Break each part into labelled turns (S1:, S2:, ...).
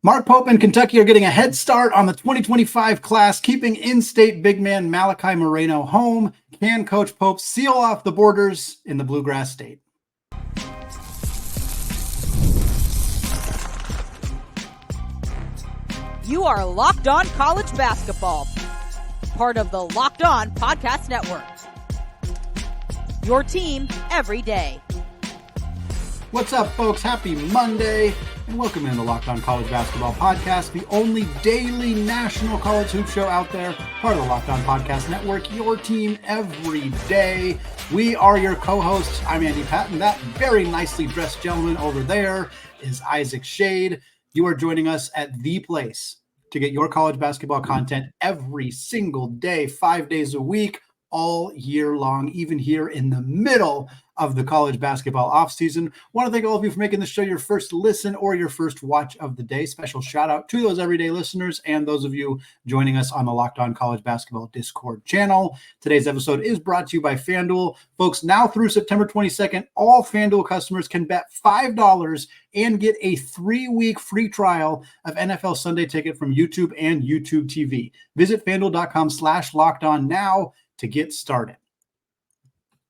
S1: Mark Pope and Kentucky are getting a head start on the 2025 class, keeping in-state big man Malachi Moreno home. Can Coach Pope seal off the borders in the Bluegrass State?
S2: You are Locked On College Basketball, part of the Locked On Podcast Network. Your team every day.
S1: What's up, folks? Happy Monday, and welcome in the Locked On College Basketball Podcast, the only daily national college hoop show out there, part of the Locked On Podcast Network, your team every day. We are your co-hosts. I'm Andy Patton. That very nicely dressed gentleman over there is Isaac Shade. You are joining us at the place to get your college basketball content every single day, 5 days a week, all year long, even here in the middle of the college basketball offseason. Want to thank all of you for making the show your first listen or your first watch of the day. Special shout out to those everyday listeners and those of you joining us on the Locked On College Basketball Discord channel. Today's episode is brought to you by FanDuel. Folks, now through September 22nd, all FanDuel customers can bet $5 and get a 3-week free trial of NFL Sunday Ticket from YouTube and YouTube TV. Visit FanDuel.com/lockedon now to get started.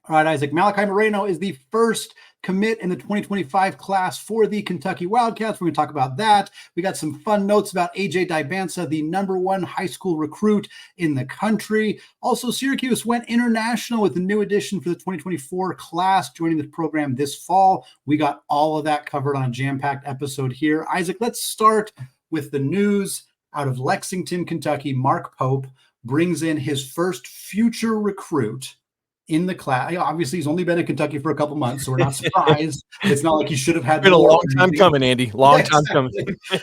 S1: All right, Isaac, Malachi Moreno is the first commit in the 2025 class for the Kentucky Wildcats. We're going to talk about that. We got some fun notes about Dybantsa, the #1 high school recruit in the country. Also, Syracuse went international with a new addition for the 2024 class, joining the program this fall. We got all of that covered on a jam-packed episode here. Isaac, let's start with the news out of Lexington, Kentucky. Mark Pope brings in his first future recruit in the class. Obviously, he's only been in Kentucky for a couple months, so we're not surprised. It's not like he should have had.
S3: It's been a long time coming, Andy. Long time coming.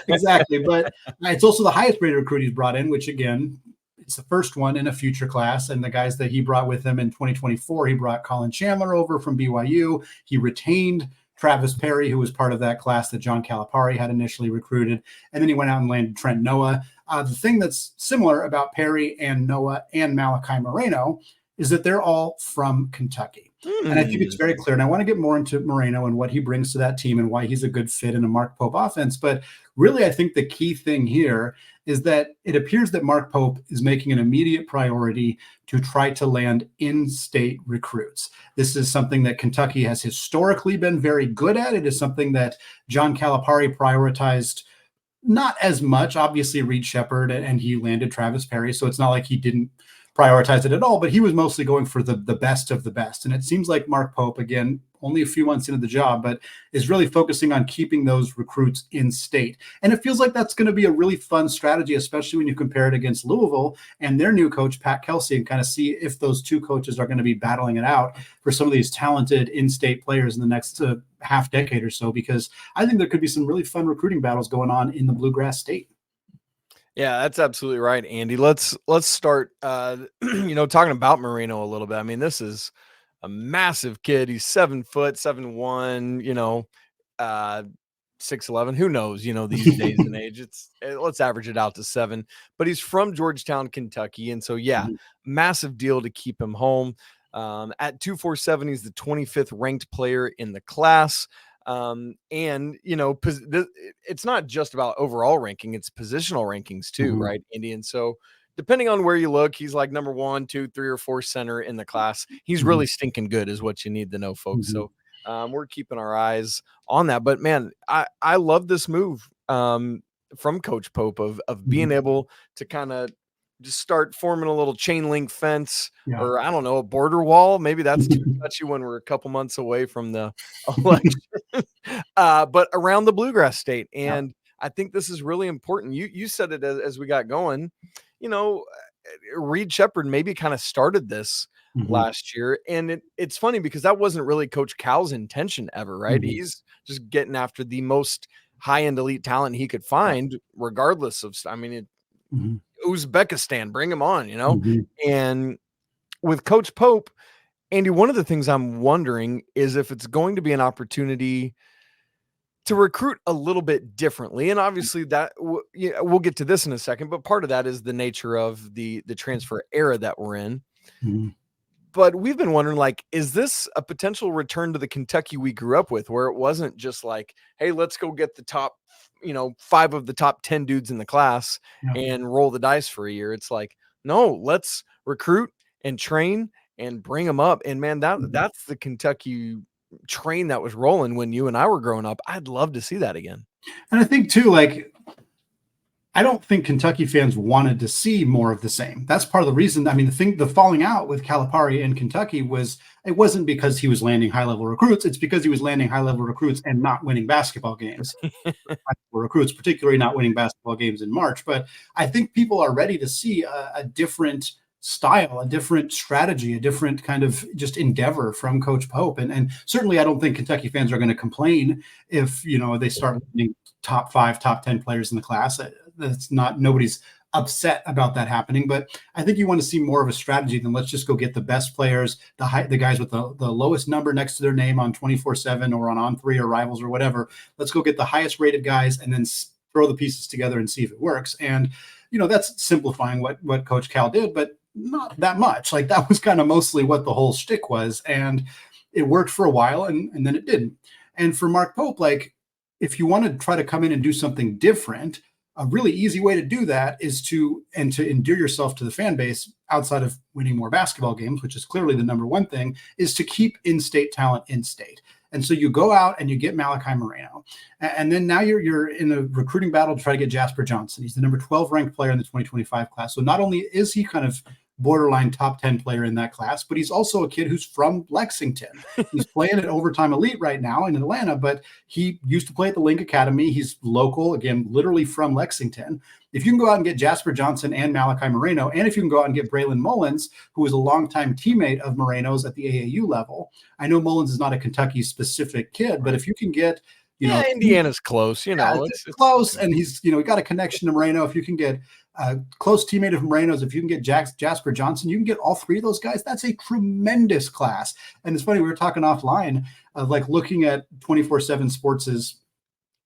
S1: Exactly, but it's also the highest rated recruit he's brought in, which again, it's the first one in a future class. And the guys that he brought with him in 2024, he brought Colin Chandler over from BYU. He retained Travis Perry, who was part of that class that John Calipari had initially recruited. And then he went out and landed Trent Noah. The thing that's similar about Perry and Noah and Malachi Moreno is that they're all from Kentucky. And I think it's very clear. And I want to get more into Moreno and what he brings to that team and why he's a good fit in a Mark Pope offense. But really, I think the key thing here is that it appears that Mark Pope is making an immediate priority to try to land in-state recruits. This is something that Kentucky has historically been very good at. It is something that John Calipari prioritized not as much. Obviously, Reed Shepherd, and he landed Travis Perry. So it's not like he didn't prioritize it at all, but he was mostly going for the best of the best. And it seems like Mark Pope, again, only a few months into the job, but is really focusing on keeping those recruits in state. And it feels like that's going to be a really fun strategy, especially when you compare it against Louisville and their new coach, Pat Kelsey, and kind of see if those two coaches are going to be battling it out for some of these talented in-state players in the next half decade or so, because I think there could be some really fun recruiting battles going on in the Bluegrass State.
S3: Yeah, that's absolutely right, Andy. Let's start, talking about Moreno a little bit. I mean, this is a massive kid. He's 7 foot, 7'1", 6'11". Who knows, these days and age, let's average it out to 7, but he's from Georgetown, Kentucky. And so, massive deal to keep him home. At 247, he's the 25th ranked player in the class. It's not just about overall ranking, it's positional rankings too, right, Andy? And so depending on where you look, he's like number 1, 2, 3, or 4 center in the class. He's really stinking good is what you need to know, folks. So we're keeping our eyes on that. But man, I love this move from Coach Pope of being able to kind of just start forming a little chain link fence, or I don't know, a border wall. Maybe that's too touchy when we're a couple months away from the election, but around the Bluegrass State. And I think this is really important. You said it as we got going, Reed Shepherd maybe kind of started this last year. And it's funny because that wasn't really Coach Cal's intention ever, right? He's just getting after the most high-end elite talent he could find, regardless of, Uzbekistan, bring him on, And with Coach Pope, Andy, one of the things I'm wondering is if it's going to be an opportunity to recruit a little bit differently. And obviously that we'll get to this in a second, but part of that is the nature of the transfer era that we're in. But we've been wondering, like, is this a potential return to the Kentucky we grew up with, where it wasn't just like, hey, let's go get the top, 5 of the top 10 dudes in the class and roll the dice for a year. It's like, no, let's recruit and train and bring them up. And man, that's the Kentucky train that was rolling when you and I were growing up. I'd love to see that again.
S1: And I think too, like, I don't think Kentucky fans wanted to see more of the same. That's part of the reason. I mean, the falling out with Calipari in Kentucky it wasn't because he was landing high-level recruits. It's because he was landing high-level recruits and not winning basketball games. Recruits, particularly not winning basketball games in March. But I think people are ready to see a different style, a different strategy, a different kind of just endeavor from Coach Pope. And certainly I don't think Kentucky fans are going to complain if, they start winning top 5, top 10 players in the class. Nobody's upset about that happening, but I think you want to see more of a strategy than let's just go get the best players, the guys with the lowest number next to their name on 24/7 or on On3 or Rivals or whatever. Let's go get the highest rated guys and then throw the pieces together and see if it works. And, that's simplifying what Coach Cal did, but not that much. Like, that was kind of mostly what the whole shtick was. And it worked for a while and then it didn't. And for Mark Pope, like, if you want to try to come in and do something different, a really easy way to do that is to endear yourself to the fan base outside of winning more basketball games, which is clearly the number one thing, is to keep in-state talent in-state. And so you go out and you get Malachi Moreno. And then now you're in a recruiting battle to try to get Jasper Johnson. He's the number 12 ranked player in the 2025 class. So not only is he kind of borderline top 10 player in that class, but he's also a kid who's from Lexington. He's playing at Overtime Elite right now in Atlanta, but he used to play at the Link Academy. He's local, again, literally from Lexington. If you can go out and get Jasper Johnson and Malachi Moreno, and if you can go out and get Braylon Mullins, who is a longtime teammate of Moreno's at the AAU level. I know Mullins is not a Kentucky specific kid, but if you can get,
S3: Indiana's close,
S1: it's close. And he's, he got a connection to Moreno. If you can get a close teammate of Moreno's, if you can get Jasper Johnson, you can get all three of those guys. That's a tremendous class. And it's funny, we were talking offline of like looking at 24/7 Sports's,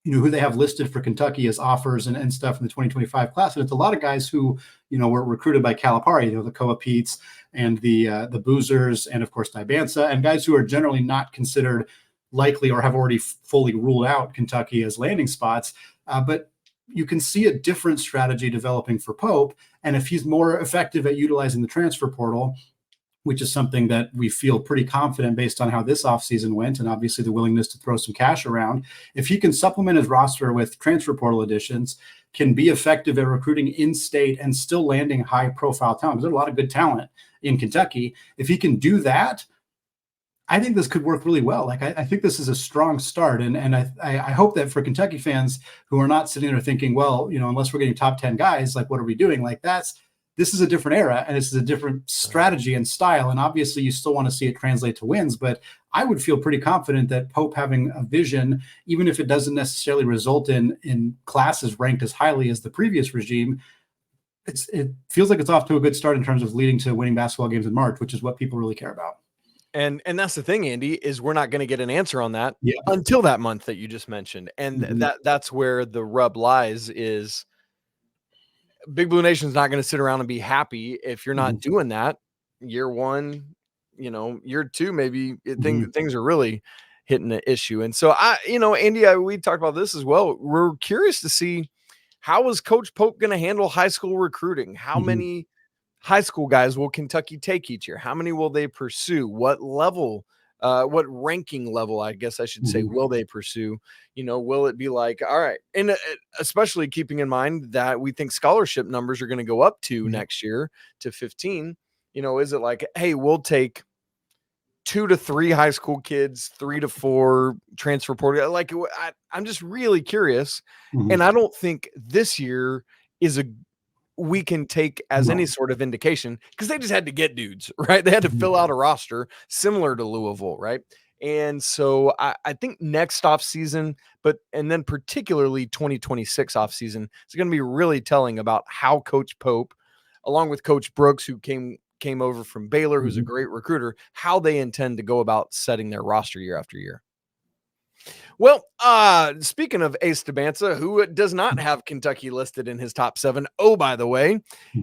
S1: who they have listed for Kentucky as offers and stuff in the 2025 class. And it's a lot of guys who, were recruited by Calipari, the Koa Peets and the Boozers, and of course Dybantsa, and guys who are generally not considered likely or have already fully ruled out Kentucky as landing spots. But you can see a different strategy developing for Pope. And if he's more effective at utilizing the transfer portal, which is something that we feel pretty confident based on how this offseason went, and obviously the willingness to throw some cash around, if he can supplement his roster with transfer portal additions, can be effective at recruiting in-state and still landing high-profile talent, because there's a lot of good talent in Kentucky. If he can do that, I think this could work really well. Like, I think this is a strong start. And I hope that for Kentucky fans who are not sitting there thinking, well, unless we're getting top 10 guys, like, what are we doing? Like, this is a different era, and this is a different strategy and style. And obviously you still want to see it translate to wins, but I would feel pretty confident that Pope having a vision, even if it doesn't necessarily result in classes ranked as highly as the previous regime, it feels like it's off to a good start in terms of leading to winning basketball games in March, which is what people really care about.
S3: And that's the thing, Andy, is we're not going to get an answer on that until that month that you just mentioned. And that's where the rub lies, is Big Blue Nation's not going to sit around and be happy if you're not doing that. Year one, year two, maybe things are really hitting the issue. And so Andy, we talked about this as well. We're curious to see, how is Coach Pope going to handle high school recruiting? How many high school guys will Kentucky take each year? How many will they pursue? What level, what ranking level, I guess I should say, will they pursue? Will it be like, all right, and especially keeping in mind that we think scholarship numbers are going to go up to next year to 15, is it like, hey, we'll take 2 to 3 high school kids, 3 to 4 transfer portal? Like, I'm just really curious. And I don't think this year is we can take as any sort of indication, because they just had to get dudes, right? They had to fill out a roster similar to Louisville, right? And so I think next off season, and then particularly 2026 off season, is going to be really telling about how Coach Pope, along with Coach Brooks, who came over from Baylor, who's a great recruiter, how they intend to go about setting their roster year after year. Well, speaking of Ace Dybantsa, who does not have Kentucky listed in his top 7. Oh, by the way,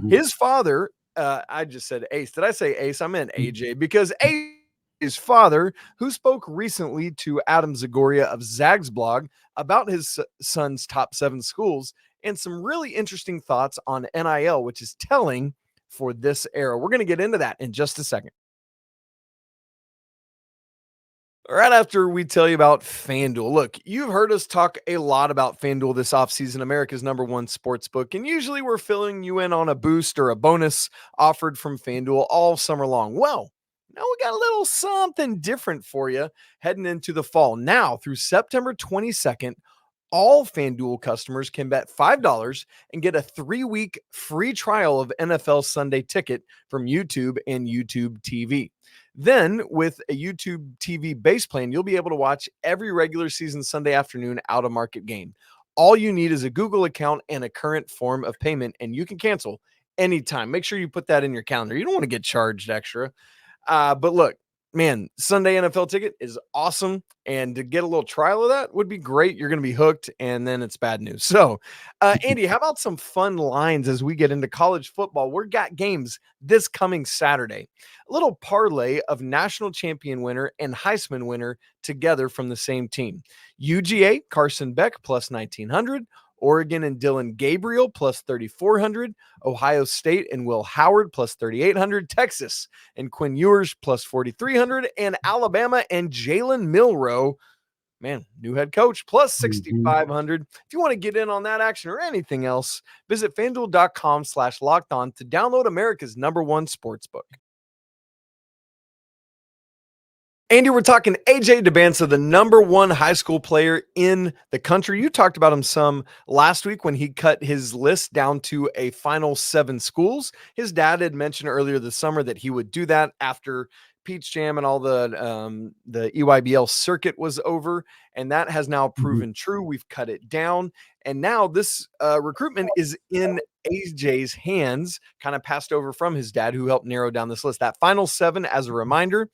S3: his father I just said Ace. Did I say Ace? I meant AJ, because Ace's father, who spoke recently to Adam Zagoria of Zag's blog about his son's top 7 schools and some really interesting thoughts on NIL, which is telling for this era. We're going to get into that in just a second. Right after we tell you about FanDuel. Look, you've heard us talk a lot about FanDuel this offseason, America's #1 sports book, and usually we're filling you in on a boost or a bonus offered from FanDuel all summer long. Well, now we got a little something different for you heading into the fall. Now, through September 22nd, all FanDuel customers can bet $5 and get a 3-week free trial of NFL Sunday Ticket from YouTube and YouTube TV. Then, with a YouTube TV base plan, you'll be able to watch every regular season Sunday afternoon out-of-market game. All you need is a Google account and a current form of payment, and you can cancel anytime. Make sure you put that in your calendar. You don't want to get charged extra. But look, man, Sunday NFL Ticket is awesome. And to get a little trial of that would be great. You're going to be hooked, and then it's bad news. So, Andy, how about some fun lines as we get into college football? We've got games this coming Saturday. A little parlay of national champion winner and Heisman winner together from the same team. UGA, Carson Beck, plus 1,900. Oregon and Dylan Gabriel, plus 3,400. Ohio State and Will Howard, plus 3,800. Texas and Quinn Ewers, plus 4,300. And Alabama and Jalen Milroe, man, new head coach, plus 6,500. If you want to get in on that action or anything else, visit FanDuel.com/lockedon to download America's #1 sportsbook. Andy, we're talking AJ Dybantsa, the #1 high school player in the country. You talked about him some last week when he cut his list down to a final 7 schools. His dad had mentioned earlier this summer that he would do that after Peach Jam and all the EYBL circuit was over, and that has now proven true. We've cut it down, and now this recruitment is in AJ's hands, kind of passed over from his dad, who helped narrow down this list. That final 7, as a reminder: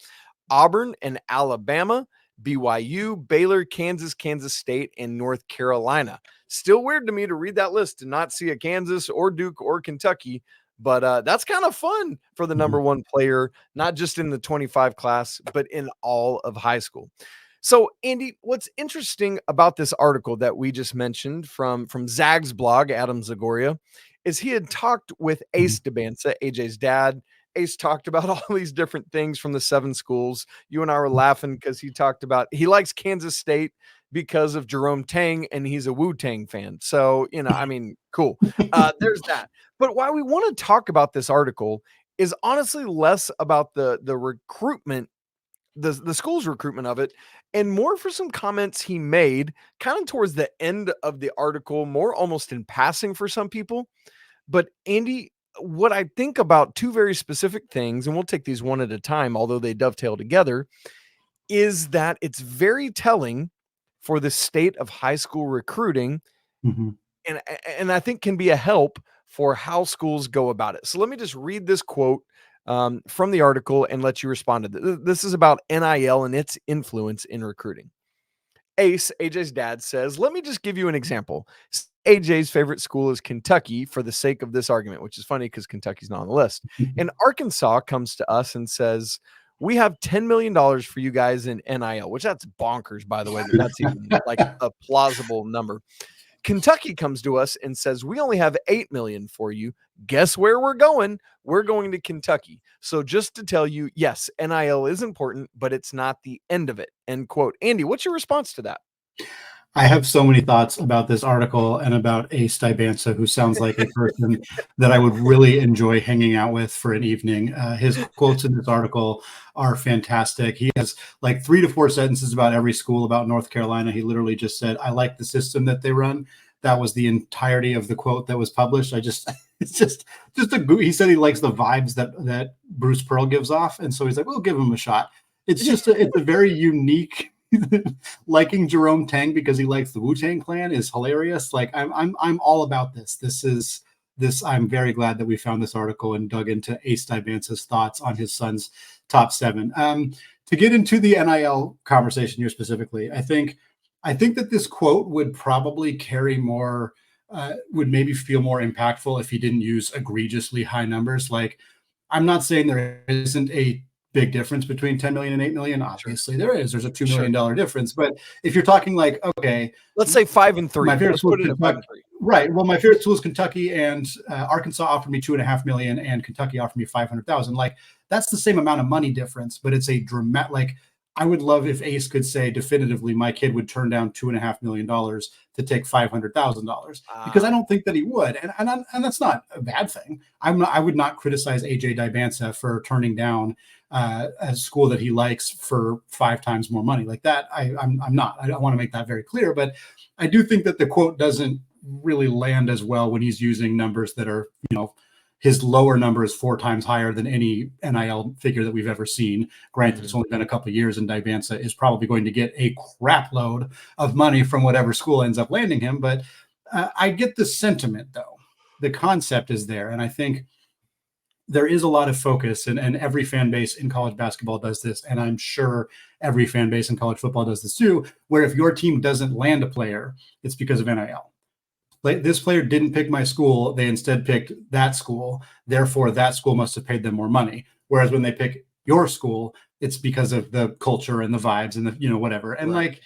S3: Auburn and Alabama, BYU, Baylor, Kansas, Kansas State, and North Carolina. Still weird to me to read that list and not see a Kansas or Duke or Kentucky, but that's kind of fun for the #1 player, not just in the 25 class, but in all of high school. So, Andy, what's interesting about this article that we just mentioned from Zag's blog, Adam Zagoria, is he had talked with Ace Dybantsa, AJ's dad. Ace talked about all these different things from the 7 schools. You and I were laughing because he talked about he likes Kansas State because of Jerome Tang, and he's a Wu-Tang fan. So, I mean, cool. There's that. But why we want to talk about this article is honestly less about the recruitment, the school's recruitment of it, and more for some comments he made kind of towards the end of the article, more almost in passing for some people. But Andy, what I think about 2 very specific things, and we'll take these one at a time, although they dovetail together, is that it's very telling for the state of high school recruiting, and I think can be a help for how schools go about it. So let me just read this quote from the article and let you respond to this. This is about NIL and its influence in recruiting. Ace, AJ's dad, says, let me just give you an example. AJ's favorite school is Kentucky for the sake of this argument, which is funny because Kentucky's not on the list. And Arkansas comes to us and says, we have $10 million for you guys in NIL, which that's bonkers, by the way. That's even like a plausible number. Kentucky comes to us and says, we only have $8 million for you. Guess where we're going? We're going to Kentucky. So just to tell you, yes, NIL is important, but it's not the end of it. End quote. Andy, what's your response to that?
S1: I have so many thoughts about this article and about Ace Dybantsa, who sounds like a person that I would really enjoy hanging out with for an evening. His quotes in this article are fantastic. He has like 3 to 4 sentences about every school about North Carolina. He literally just said, I like the system that they run. That was the entirety of the quote that was published. It's just he said he likes the vibes that Bruce Pearl gives off. And so he's like, we'll give him a shot. It's just it's a very unique liking Jerome Tang because he likes the Wu-Tang Clan is hilarious. Like I'm all about this. I'm very glad that we found this article and dug into Ace Dybantsa's thoughts on his son's top 7. To get into the NIL conversation here specifically, I think that this quote would probably carry more would maybe feel more impactful if he didn't use egregiously high numbers. Like, I'm not saying there isn't a big difference between 10 million and 8 million. Obviously there is. There's a $2 million difference. But if you're talking like, okay,
S3: let's say 5 and 3.
S1: My favorite
S3: let's
S1: school
S3: put it at 5 and 3.
S1: Right. Well, my favorite school is Kentucky, and Arkansas offered me $2.5 million, and Kentucky offered me $500,000. Like, that's the same amount of money difference, but it's a dramatic. Like, I would love if Ace could say definitively, my kid would turn down $2.5 million to take $500,000, because I don't think that he would, and that's not a bad thing. I would not criticize AJ Dybantsa for turning down a school that he likes for 5 times more money like that. I'm not. I want to make that very clear, but I do think that the quote doesn't really land as well when he's using numbers that are, his lower number is 4 times higher than any NIL figure that we've ever seen. Granted, it's only been a couple of years, and Dybantsa is probably going to get a crap load of money from whatever school ends up landing him. But I get the sentiment, though. The concept is there, and I think there is a lot of focus, and every fan base in college basketball does this, and I'm sure every fan base in college football does this too, where if your team doesn't land a player, it's because of NIL. Like, this player didn't pick my school, they instead picked that school, therefore that school must have paid them more money. Whereas when they pick your school, it's because of the culture and the vibes and the, whatever. And like,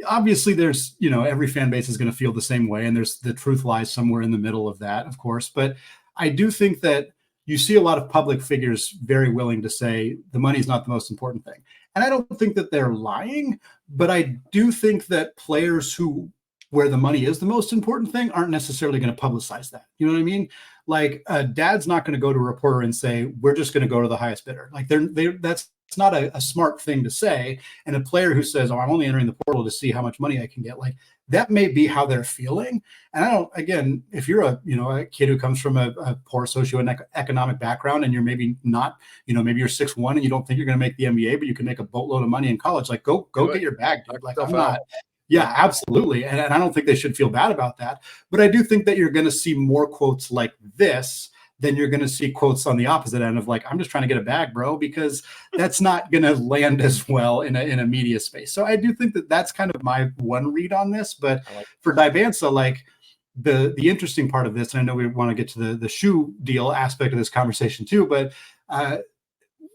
S1: obviously there's, every fan base is going to feel the same way, and there's the truth lies somewhere in the middle of that, of course. But I do think that you see a lot of public figures very willing to say the money's not the most important thing. And I don't think that they're lying, but I do think that players where the money is the most important thing aren't necessarily going to publicize that. You know what I mean? Like, dad's not going to go to a reporter and say, we're just going to go to the highest bidder. Like, that's not a smart thing to say. And a player who says, oh, I'm only entering the portal to see how much money I can get, like, that may be how they're feeling. And again, if you're a kid who comes from a poor socioeconomic background, and you're maybe not, maybe you're 6'1" and you don't think you're going to make the NBA, but you can make a boatload of money in college, like, go get your bag, dude. Like, I'm not. Yeah, absolutely. And I don't think they should feel bad about that. But I do think that you're going to see more quotes like this than you're going to see quotes on the opposite end of, like, I'm just trying to get a bag, bro, because that's not going to land as well in a media space. So I do think that that's kind of my one read on this. But for Dybantsa, like, the interesting part of this, and I know we want to get to the shoe deal aspect of this conversation too, but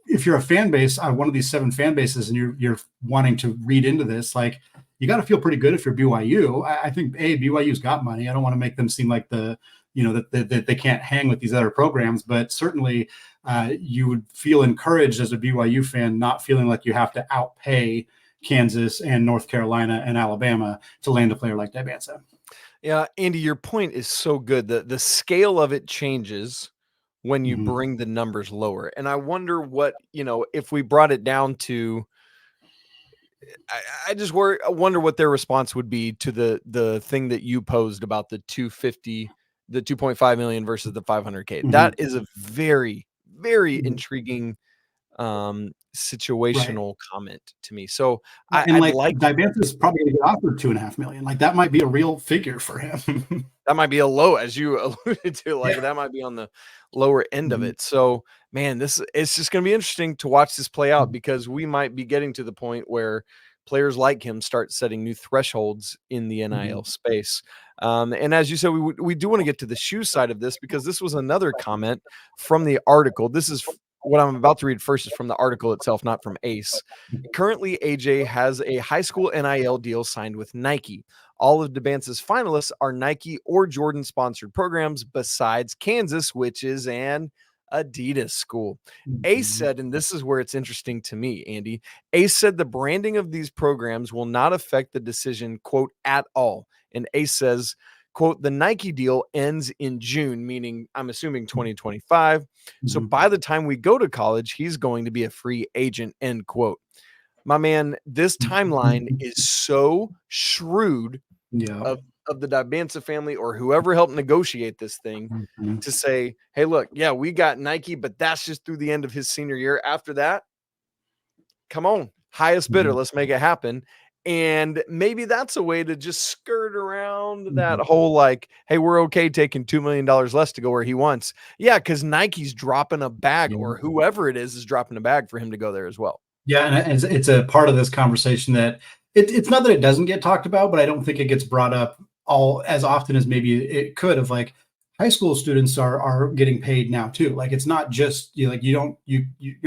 S1: if you're a fan base, one of these 7 fan bases, and you're wanting to read into this, like, you got to feel pretty good if you're BYU. I think BYU's got money. I don't want to make them seem like that they can't hang with these other programs, but certainly you would feel encouraged as a BYU fan, not feeling like you have to outpay Kansas and North Carolina and Alabama to land a player like Dybantsa.
S3: Yeah, Andy, your point is so good. The scale of it changes when you bring the numbers lower. And I wonder what, if we brought it down to, I just wonder what their response would be to the thing that you posed about the 250, the 2.5 million versus the 500K. That is a very, very intriguing situational comment to me. So
S1: I like Dybantsa is probably going to get offered $2.5 million. Like, that might be a real figure for him.
S3: That might be a low, as you alluded to. Like, that might be on the lower end of it. So, man, it's just going to be interesting to watch this play out, because we might be getting to the point where players like him start setting new thresholds in the NIL space. And as you said, we do want to get to the shoe side of this, because this was another comment from the article. This is what I'm about to read first is from the article itself, not from Ace. Currently, AJ has a high school NIL deal signed with Nike. All of Dybantsa's finalists are Nike or Jordan sponsored programs, besides Kansas, which is an Adidas school. Ace said, and this is where it's interesting to me, Andy, Ace said the branding of these programs will not affect the decision, quote, at all. And Ace says, quote, the Nike deal ends in June, meaning I'm assuming 2025. So by the time we go to college, he's going to be a free agent, end quote. My man, this timeline is so shrewd of the Dybantsa family, or whoever helped negotiate this thing, to say, hey, look, yeah, we got Nike, but that's just through the end of his senior year. After that, come on, highest bidder, let's make it happen. And maybe that's a way to just skirt around that whole, like, hey, we're okay taking $2 million less to go where he wants. Yeah, because Nike's dropping a bag, or whoever it is dropping a bag for him to go there as well.
S1: Yeah, and it's a part of this conversation that it's not that it doesn't get talked about, but I don't think it gets brought up all as often as maybe it could of like high school students are getting paid now too. Like it's not just you're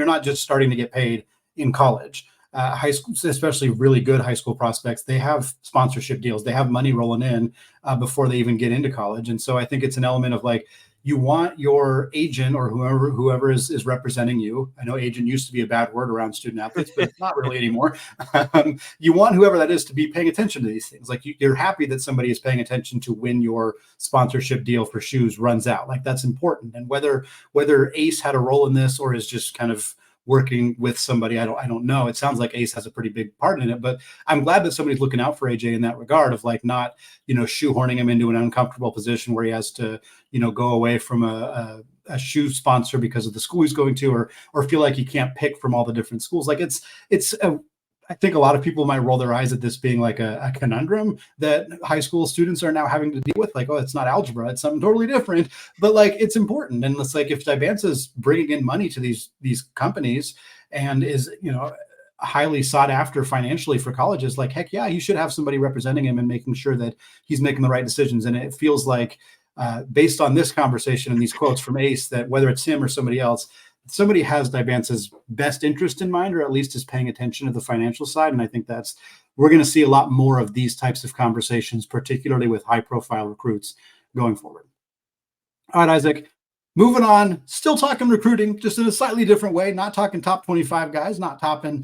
S1: not just starting to get paid in college. High school, especially really good high school prospects, they have sponsorship deals. They have money rolling in before they even get into college. And so I think it's an element of like, you want your agent or whoever is representing you. I know agent used to be a bad word around student athletes, but it's not really anymore. You want whoever that is to be paying attention to these things. Like you're happy that somebody is paying attention to when your sponsorship deal for shoes runs out. Like that's important. And whether Ace had a role in this or is just kind of working with somebody, I don't know. It sounds like Ace has a pretty big part in it, but I'm glad that somebody's looking out for AJ in that regard of like not, shoehorning him into an uncomfortable position where he has to, go away from a shoe sponsor because of the school he's going to, or feel like he can't pick from all the different schools. Like I think a lot of people might roll their eyes at this being like a conundrum that high school students are now having to deal with. Like, oh, it's not algebra, it's something totally different. But like, it's important. And it's like, if Dybantsa is bringing in money to these companies and is, highly sought after financially for colleges, like, heck yeah, he should have somebody representing him and making sure that he's making the right decisions. And it feels like based on this conversation and these quotes from Ace, that whether it's him or somebody else, somebody has Dybantsa's best interest in mind, or at least is paying attention to the financial side. And I think we're going to see a lot more of these types of conversations, particularly with high profile recruits going forward. All right, Isaac, moving on, still talking recruiting, just in a slightly different way, not talking top 25 guys, not talking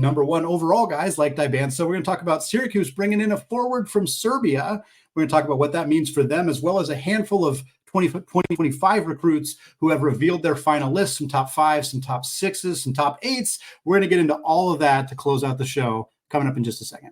S1: number one overall guys like Dybantsa. We're going to talk about Syracuse bringing in a forward from Serbia. We're going to talk about what that means for them, as well as a handful of 2025 recruits who have revealed their final lists, some top fives, some top sixes, some top eights. We're going to get into all of that to close out the show coming up in just a second.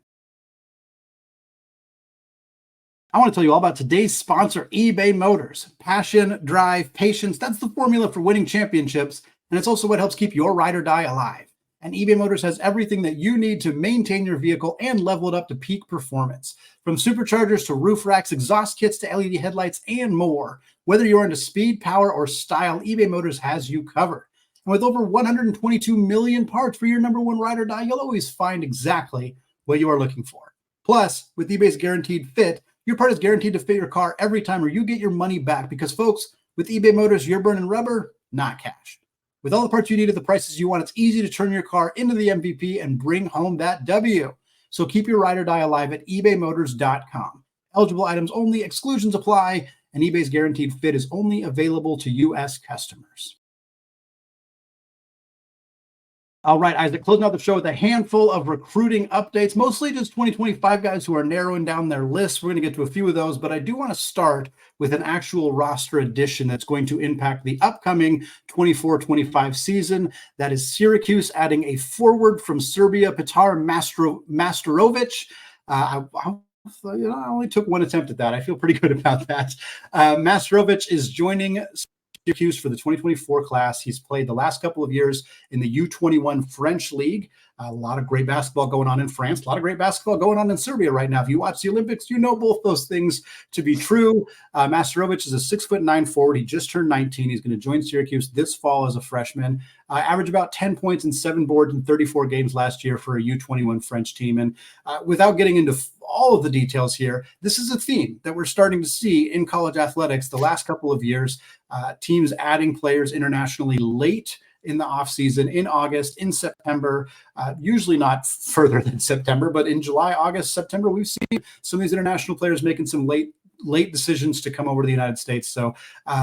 S1: I want to tell you all about today's sponsor, eBay Motors. Passion, drive, patience, that's the formula for winning championships, and it's also what helps keep your ride or die alive. And eBay Motors has everything that you need to maintain your vehicle and level it up to peak performance. From superchargers to roof racks, exhaust kits to LED headlights, and more. Whether you're into speed, power, or style, eBay Motors has you covered. And with over 122 million parts for your number one ride or die, you'll always find exactly what you are looking for. Plus, with eBay's Guaranteed Fit, your part is guaranteed to fit your car every time, or you get your money back. Because, folks, with eBay Motors, you're burning rubber, not cash. With all the parts you need at the prices you want, it's easy to turn your car into the MVP and bring home that W. So keep your ride or die alive at ebaymotors.com. Eligible items only, exclusions apply, and eBay's Guaranteed Fit is only available to U.S. customers. All right, Isaac, closing out the show with a handful of recruiting updates, mostly just 2025 guys who are narrowing down their lists. We're going to get to a few of those, but I do want to start with an actual roster addition that's going to impact the upcoming 24-25 season. That is Syracuse adding a forward from Serbia, Petar Masterovic. I only took one attempt at that. I feel pretty good about that. Masterovic is joining Syracuse for the 2024 class. He's played the last couple of years in the U21 French League. A lot of great basketball going on in France, a lot of great basketball going on in Serbia right now. If you watch the Olympics, you know both those things to be true. Masterovic is a 6'9" forward. He just turned 19. He's going to join Syracuse this fall as a freshman. Averaged about 10 points and 7 boards in 34 games last year for a U21 French team. And without getting into all of the details here, this is a theme that we're starting to see in college athletics the last couple of years. Teams adding players internationally late in the offseason, in August, in September, usually not further than September, but in July, August, September, we've seen some of these international players making some late decisions to come over to the United States. So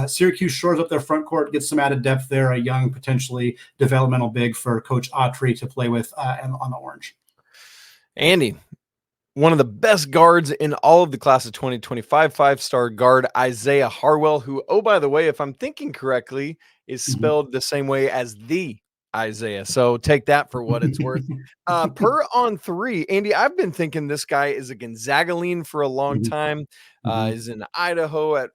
S1: Syracuse shores up their front court, gets some added depth there, a young, potentially developmental big for Coach Autry to play with on the Orange.
S3: Andy, one of the best guards in all of the class of 2025, five-star guard Isaiah Harwell, who, oh, by the way, if I'm thinking correctly, is spelled the same way as the Isaiah. So take that for what it's worth. Per On Three, Andy, I've been thinking this guy is a Gonzaga lean for a long time. Is in Idaho at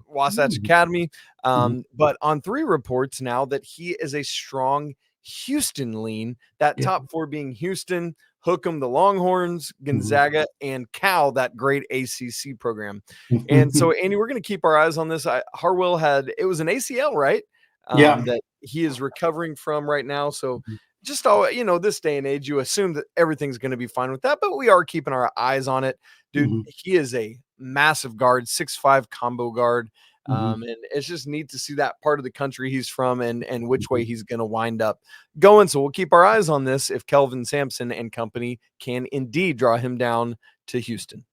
S3: Wasatch Academy. But On Three reports now that he is a strong Houston lean, that top four being Houston, Hook'em, the Longhorns, Gonzaga, and Cal, that great ACC program. And so, Andy, we're going to keep our eyes on this. Harwell it was an ACL, right? That he is recovering from right now. So just all, this day and age, you assume that everything's going to be fine with that, but we are keeping our eyes on it. Dude, he is a massive guard, 6'5" combo guard. And it's just neat to see that part of the country he's from and which way he's going to wind up going. So we'll keep our eyes on this if Kelvin Sampson and company can indeed draw him down to Houston.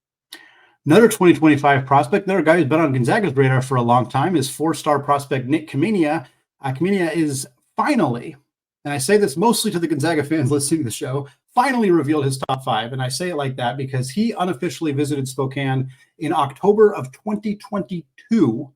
S1: Another 2025 prospect, another guy who's been on Gonzaga's radar for a long time, is four-star prospect Nick Kamenia. Kamenia is finally, and I say this mostly to the Gonzaga fans listening to the show, finally revealed his top 5. And I say it like that because he unofficially visited Spokane in October of 2022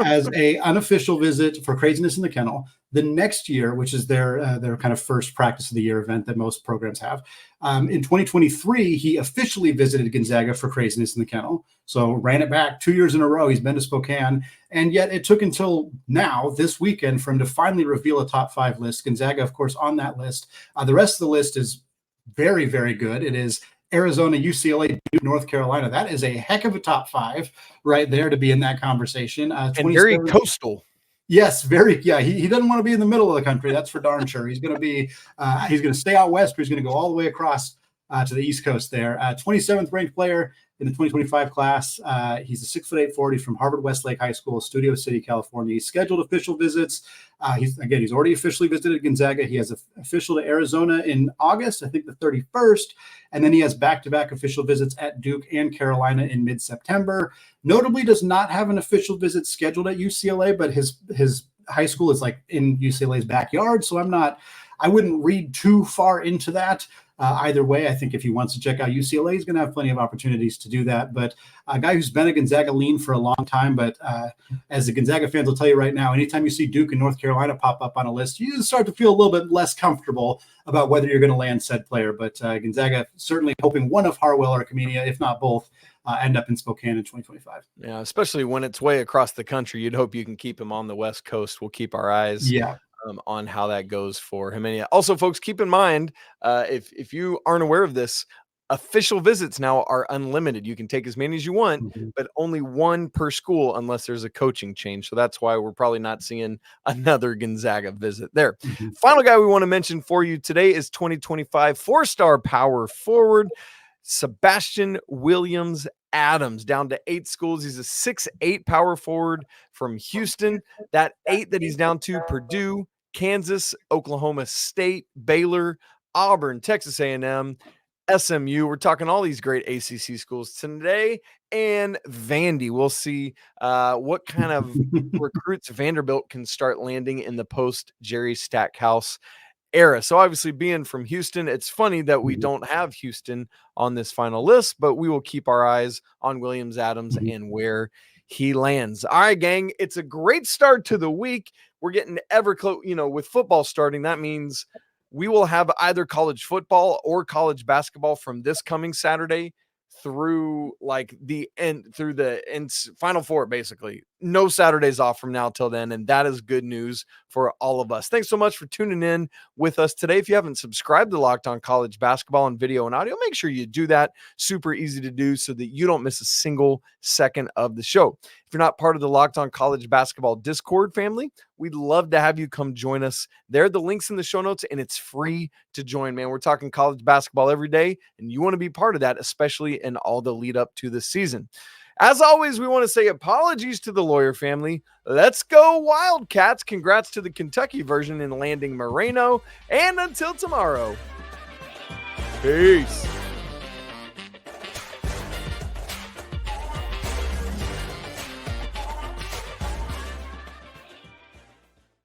S1: as a unofficial visit for Craziness in the Kennel. The next year, which is their kind of first practice of the year event that most programs have, in 2023, he officially visited Gonzaga for Craziness in the Kennel. So ran it back 2 years in a row. He's been to Spokane. And yet it took until now, this weekend, for him to finally reveal a top 5 list. Gonzaga, of course, on that list. The rest of the list is very, very good. It is Arizona, UCLA, Duke, North Carolina. That is a heck of a top 5 right there to be in that conversation.
S3: And very coastal.
S1: Yes, very. Yeah, he doesn't want to be in the middle of the country. That's for darn sure. He's going to be. He's going to stay out west, or he's going to go all the way across to the East Coast. There, 27th ranked player in the 2025 class. He's a 6'8" forward. He's from Harvard Westlake High School, Studio City, California. He's scheduled official visits. He's already officially visited Gonzaga. He has official to Arizona in August, I think the 31st. And then he has back-to-back official visits at Duke and Carolina in mid-September. Notably does not have an official visit scheduled at UCLA, but his high school is like in UCLA's backyard. So I wouldn't read too far into that. Either way, I think if he wants to check out UCLA, he's going to have plenty of opportunities to do that. But a guy who's been a Gonzaga lean for a long time, but as the Gonzaga fans will tell you right now, anytime you see Duke and North Carolina pop up on a list, you start to feel a little bit less comfortable about whether you're going to land said player. But Gonzaga certainly hoping one of Harwell or Kamenia, if not both, end up in Spokane in 2025.
S3: Yeah, especially when it's way across the country. You'd hope you can keep him on the West Coast. We'll keep our eyes on how that goes for him. And yeah, also, folks, keep in mind, if you aren't aware of this, official visits now are unlimited. You can take as many as you want, but only one per school unless there's a coaching change. So that's why we're probably not seeing another Gonzaga visit there. Final guy we want to mention for you today is 2025 4-star power forward Sebastian Williams Adams, down to 8 schools. He's a 6'8" power forward from Houston. That 8 that he's down to: Purdue, Kansas, Oklahoma State, Baylor, Auburn, Texas A&M, SMU. We're talking all these great ACC schools today, and Vandy. We'll see what kind of recruits Vanderbilt can start landing in the post Jerry Stackhouse era. So obviously, being from Houston, it's funny that we don't have Houston on this final list, but we will keep our eyes on Williams Adams and where he lands. All right, gang, it's a great start to the week. We're getting ever close, with football starting. That means we will have either college football or college basketball from this coming Saturday through the end Final Four, basically. No Saturdays off from now till then, and that is good news for all of us. Thanks so much for tuning in with us today. If you haven't subscribed to Locked On College Basketball on video and audio, make sure you do that. Super easy to do so that you don't miss a single second of the show. If you're not part of the Locked On College Basketball Discord family, we'd love to have you come join us there. The link's in the show notes, and it's free to join, man. We're talking college basketball every day, and you want to be part of that, especially in all the lead up to the season. As always, we want to say apologies to the Lawyer family. Let's go Wildcats. Congrats to the Kentucky version in landing Moreno. And until tomorrow, peace.